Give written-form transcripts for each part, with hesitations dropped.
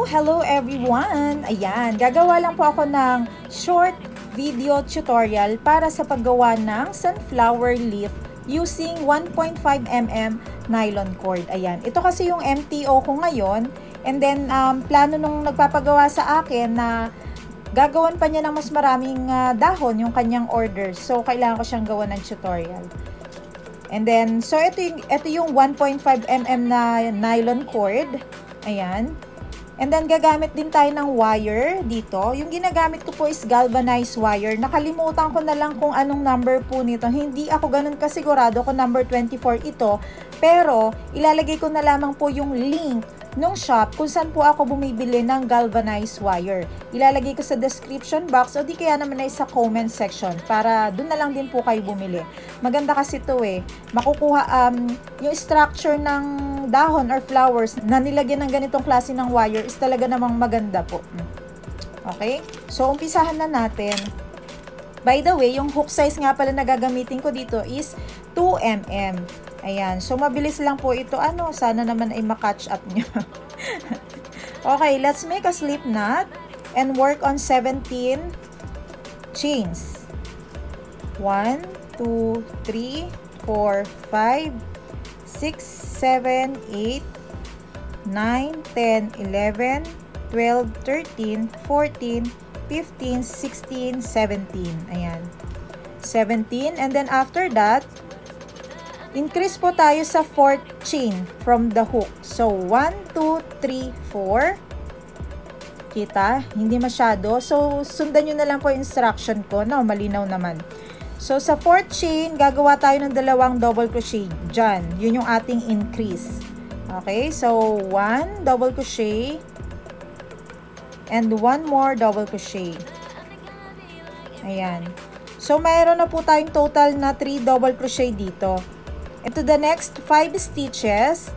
Hello everyone! Ayan, gagawa lang po ako ng short video tutorial para sa paggawa ng sunflower leaf using 1.5mm nylon cord. Ayan, ito kasi yung MTO ko ngayon, and then plano nung nagpapagawa sa akin na gagawan pa niya ng mas maraming dahon yung kanyang order. So, kailangan ko siyang gawa ng tutorial. And then, so ito yung 1.5mm na nylon cord. Ayan. And then, gagamit din tayo ng wire dito. Yung ginagamit ko po is galvanized wire. Nakalimutan ko na lang kung anong number po nito. Hindi ako ganun kasigurado kung number 24 ito. Pero, ilalagay ko na lamang po yung link nung shop kung saan po ako bumibili ng galvanized wire. Ilalagay ko sa description box o di kaya naman ay sa comment section para doon na lang din po kayo bumili. Maganda kasi ito eh. Makukuha yung structure ng dahon or flowers na nilagyan ng ganitong klase ng wire is talaga namang maganda po. Okay? So, umpisahan na natin. By the way, yung hook size nga pala na gagamitin ko dito is 2mm. Ayan. So, mabilis lang po ito. Sana naman ay makatch up nyo. Okay, let's make a slip knot and work on 17 chains. 1, 2, 3, 4, 5, 6, 7, 8, 9, 10, 11, 12, 13, 14, 15, 16, 17. Ayan. 17. And then after that, increase po tayo sa 4th chain from the hook. So, 1, 2, 3, 4. Kita? Hindi masyado. So, sundan nyo na lang po yung instruction ko. No, malinaw naman. So, sa 4th chain, gagawa tayo ng dalawang double crochet dyan. Yun yung ating increase. Okay? So, 1 double crochet and 1 more double crochet. Ayan. So, mayroon na po tayong total na 3 double crochet dito. Into the next 5 stitches,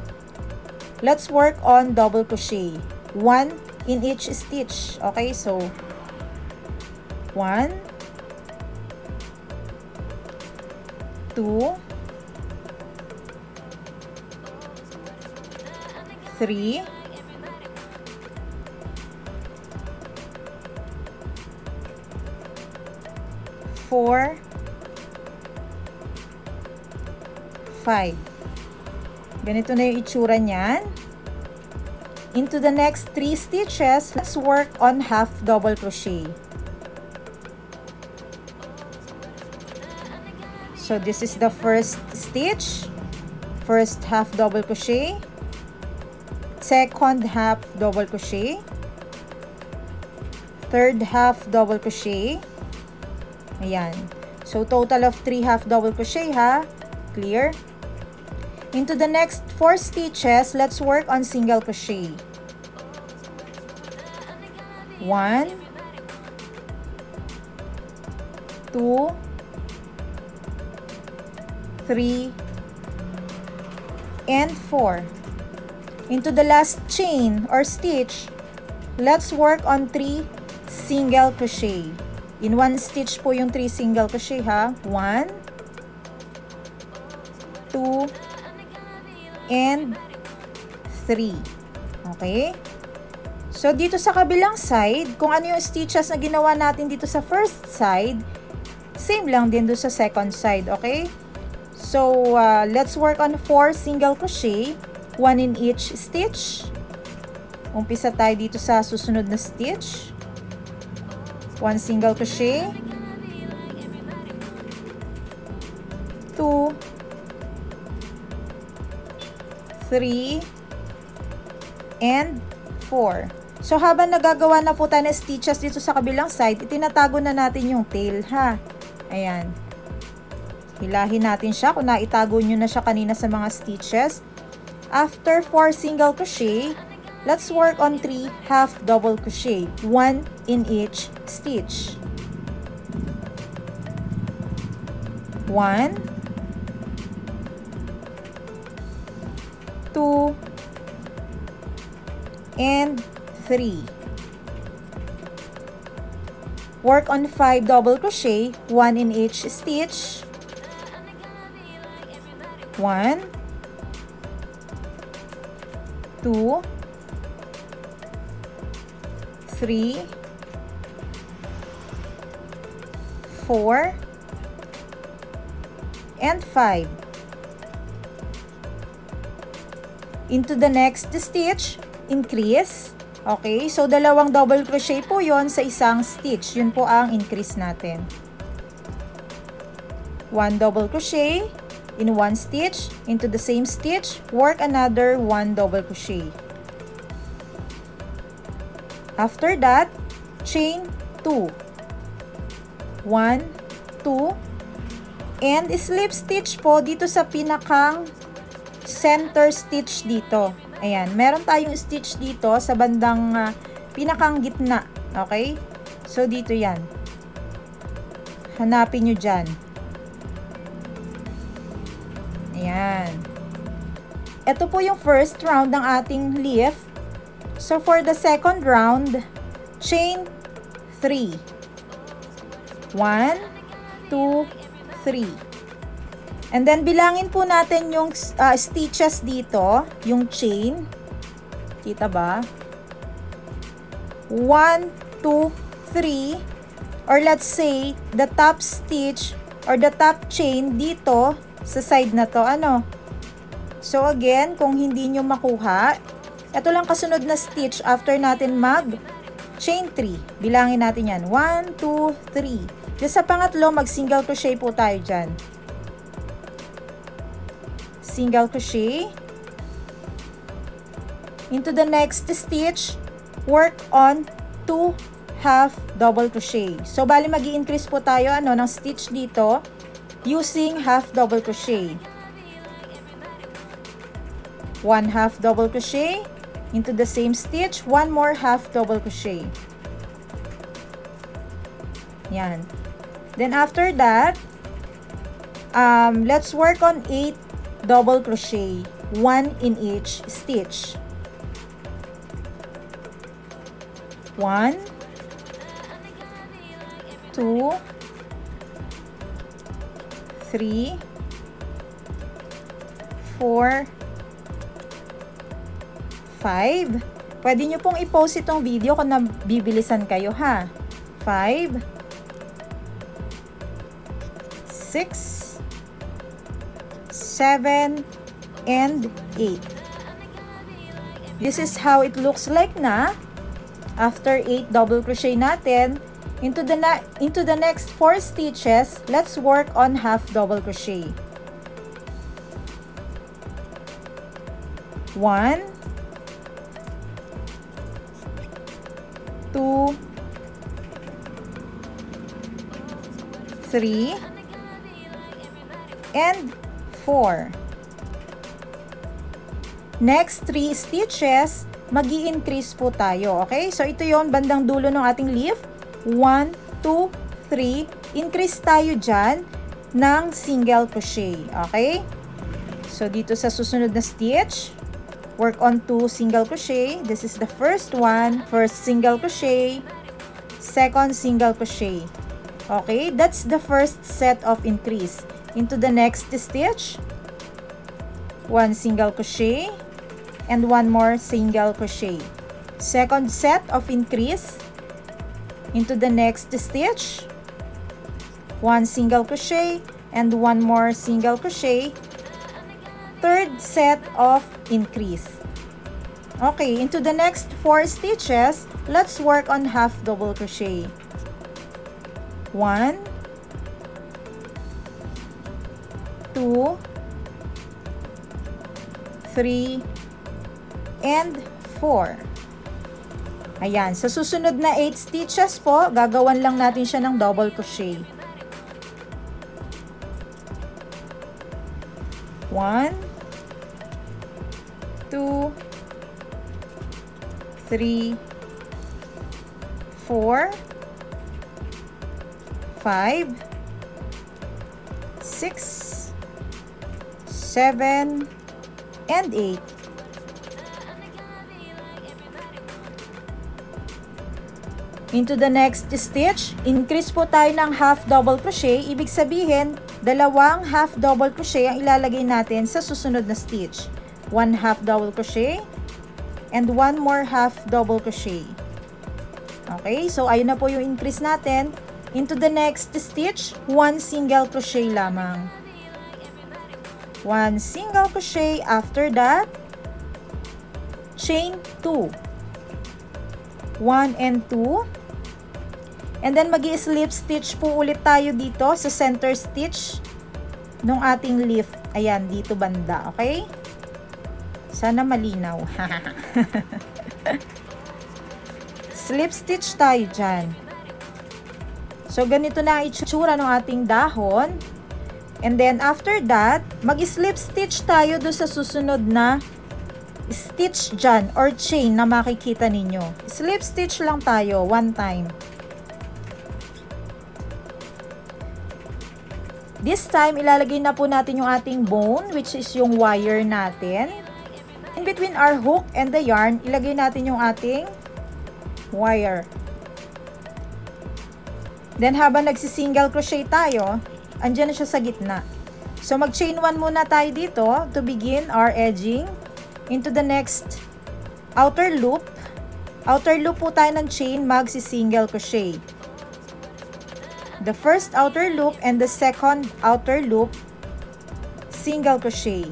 let's work on double crochet. 1 in each stitch. Okay, so 1, 2, 3, 4, 5. Ganito na yung itsura niyan. Into the next 3 stitches, let's work on half double crochet. So this is the first stitch, first half double crochet, second half double crochet, third half double crochet. Ayan. So total of 3 half double crochet ha. Clear? Into the next 4 stitches, let's work on single crochet. 1, 2, 3, and 4. Into the last chain or stitch, let's work on 3 single crochet. In one stitch po yung 3 single crochet ha. 1, 2, and 3. Okay? So, dito sa kabilang side, kung ano yung stitches na ginawa natin dito sa first side, same lang din doon sa second side. Okay? So, let's work on 4 single crochet, 1 in each stitch. Umpisa tayo dito sa susunod na stitch. 1 single crochet, 2, 3, and 4. So, habang nagagawa na po tayo ng stitches dito sa kabilang side, itinatago na natin yung tail, ha? Ayan. Hilahin natin siya kung naitago nyo na siya kanina sa mga stitches. After 4 single crochet, let's work on 3 half double crochet, 1 in each stitch. 1, 2, and 3. Work on 5 double crochet, 1 in each stitch. 1, 2, 3, 4, and 5. Into the next stitch, increase. Okay, so dalawang double crochet po yon sa isang stitch. Yun po ang increase natin. 1 double crochet in one stitch, into the same stitch, work another 1 double crochet. After that, chain 2. 1, 2, and slip stitch po dito sa pinakang center stitch dito. Ayan, meron tayong stitch dito sa bandang pinakang gitna. Okay? So, dito yan. Hanapin nyo dyan. Ayan. Ito po yung first round ng ating leaf. So, for the second round, chain 3. 1, 2, 3. And then, bilangin po natin yung stitches dito, yung chain. Kita ba? 1, 2, 3. Or let's say, the top stitch or the top chain dito sa side na to. Ano? So, again, kung hindi nyo makuha, ito lang kasunod na stitch after natin mag-chain 3. Bilangin natin yan. 1, 2, 3. Just sa pangatlo, mag-single crochet po tayo dyan. Single crochet. Into the next stitch, work on 2 half double crochet. So, bali mag-i-increase po tayo ng stitch dito using half double crochet. 1 half double crochet. Into the same stitch, 1 more half double crochet. Yan. Then, after that, let's work on 8 double crochet, 1 in each stitch. 1, 2, 3, 4, 5. Pwede nyo pong i-post itong video kung nabibilisan kayo, ha? 5, 6, 7, and 8. This is how it looks like na after 8 double crochet natin. Into the next 4 stitches, let's work on half double crochet. 1, 2, 3, and 4. Next 3 stitches, mag-i-increase po tayo. Okay? So, ito yon bandang dulo ng ating leaf. 1, 2, 3. Increase tayo dyan ng single crochet. Okay? So, dito sa susunod na stitch, work on 2 single crochet. This is the first one. First single crochet. Second single crochet. Okay? That's the first set of increase. Into the next stitch, 1 single crochet and 1 more single crochet. Second set of increase. Into the next stitch, 1 single crochet and 1 more single crochet. Third set of increase. Okay, into the next 4 stitches, let's work on half double crochet. 1, 2, 3, and 4. Ayan. Sa susunod na 8 stitches po, gagawan lang natin siya ng double crochet. 1, 2, 3, 4, 5, 6, 7, and 8. Into the next stitch, increase po tayo ng half double crochet. Ibig sabihin, dalawang half double crochet ang ilalagay natin sa susunod na stitch. 1 half double crochet and 1 more half double crochet. Okay, so ayun na po yung increase natin. Into the next stitch, 1 single crochet lamang. 1 single crochet. After that, chain 2. 1 and 2. And then magi-slip stitch po ulit tayo dito sa center stitch ng ating leaf. Ayan, dito banda, okay? Sana malinaw. Slip stitch tayo dyan. So, ganito na ang itsura ng ating dahon. And then, after that, mag-slip stitch tayo doon sa susunod na stitch dyan or chain na makikita ninyo. Slip stitch lang tayo, one time. This time, ilalagay na po natin yung ating bone, which is yung wire natin. In between our hook and the yarn, ilagay natin yung ating wire. Then, habang nagsi-single crochet tayo, andyan na siya sa gitna. So, mag-chain 1 muna tayo dito to begin our edging into the next outer loop. Outer loop po tayo ng chain, magsi-single crochet. The first outer loop and the second outer loop, single crochet.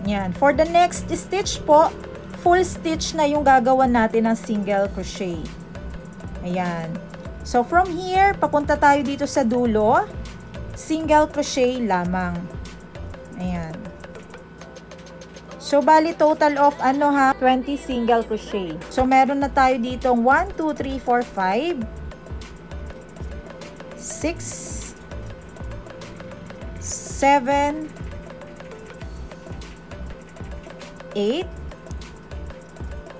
Yan. For the next stitch po, full stitch na yung gagawan natin ng single crochet. Ayan. So, from here, papunta tayo dito sa dulo, single crochet lamang. Ayan. So, bali total of 20 single crochet. So, meron na tayo dito 1, 2, 3, 4, 5, 6, 7, 8,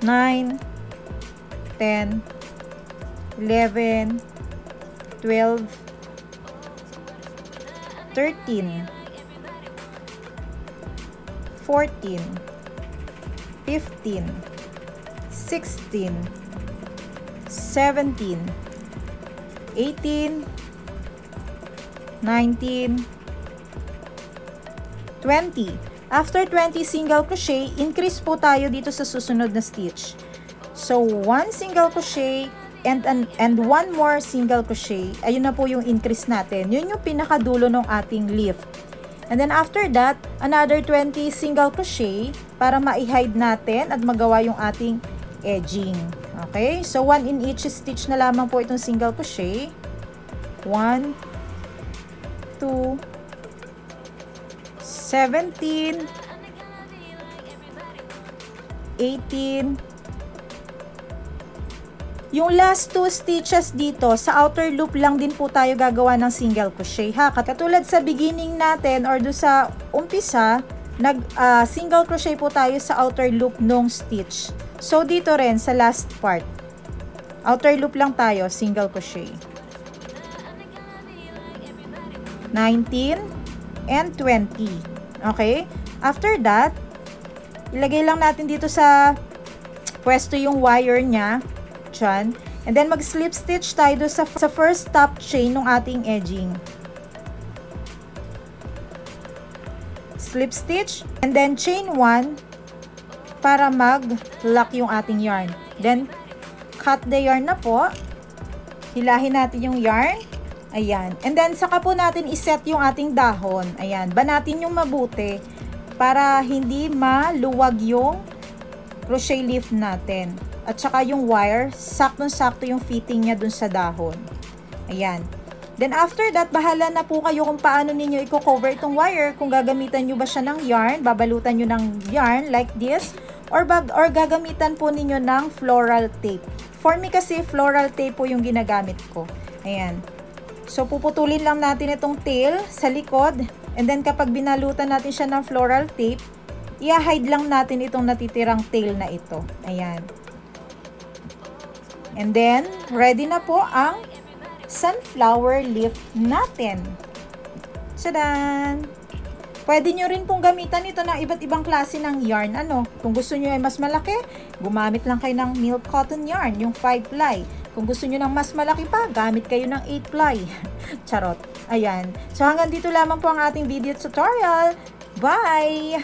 9, 10, 11, 12, 13, 14, 15, 16, 17, 18, 19, 20. After 20 single crochet, increase po tayo dito sa susunod na stitch. So, 1 single crochet and 1 more single crochet. Ayun na po yung increase natin. Yun yung pinakadulo ng ating leaf. And then after that, another 20 single crochet para ma-hide natin at magawa yung ating edging. Okay? So, 1 in each stitch na lamang po itong single crochet. 1, 2, 17, 18. Yung last 2 stitches dito, sa outer loop lang din po tayo gagawa ng single crochet, ha? Katulad sa beginning natin or do sa umpisa, single crochet po tayo sa outer loop nung stitch. So, dito rin sa last part, outer loop lang tayo, single crochet. 19 and 20. Okay? After that, ilagay lang natin dito sa pwesto yung wire niya. Dyan. And then, mag-slip stitch tayo sa first top chain ng ating edging. Slip stitch. And then, chain 1 para mag-lock yung ating yarn. Then, cut the yarn na po. Hilahin natin yung yarn. Ayan. And then, saka po natin iset yung ating dahon. Ayan. Banatin yung mabuti para hindi maluwag yung crochet leaf natin. At saka yung wire, saktong-sakto yung fitting niya dun sa dahon. Ayan. Then, after that, bahala na po kayo kung paano ninyo i-cover itong wire. Kung gagamitan nyo ba siya ng yarn, babalutan nyo ng yarn like this, or gagamitan po ninyo ng floral tape. For me kasi, floral tape po yung ginagamit ko. Ayan. So, puputulin lang natin itong tail sa likod. And then, kapag binalutan natin siya ng floral tape, i-hide lang natin itong natitirang tail na ito. Ayan. And then, ready na po ang sunflower leaf natin. Sadan! Pwede nyo rin pong gamitan ito ng iba't ibang klase ng yarn. Kung gusto nyo ay mas malaki, gumamit lang kayo ng milk cotton yarn, yung 5 ply. Kung gusto nyo ng mas malaki pa, gamit kayo ng 8 ply. Charot. Ayan. So, hanggang dito lamang po ang ating video tutorial. Bye!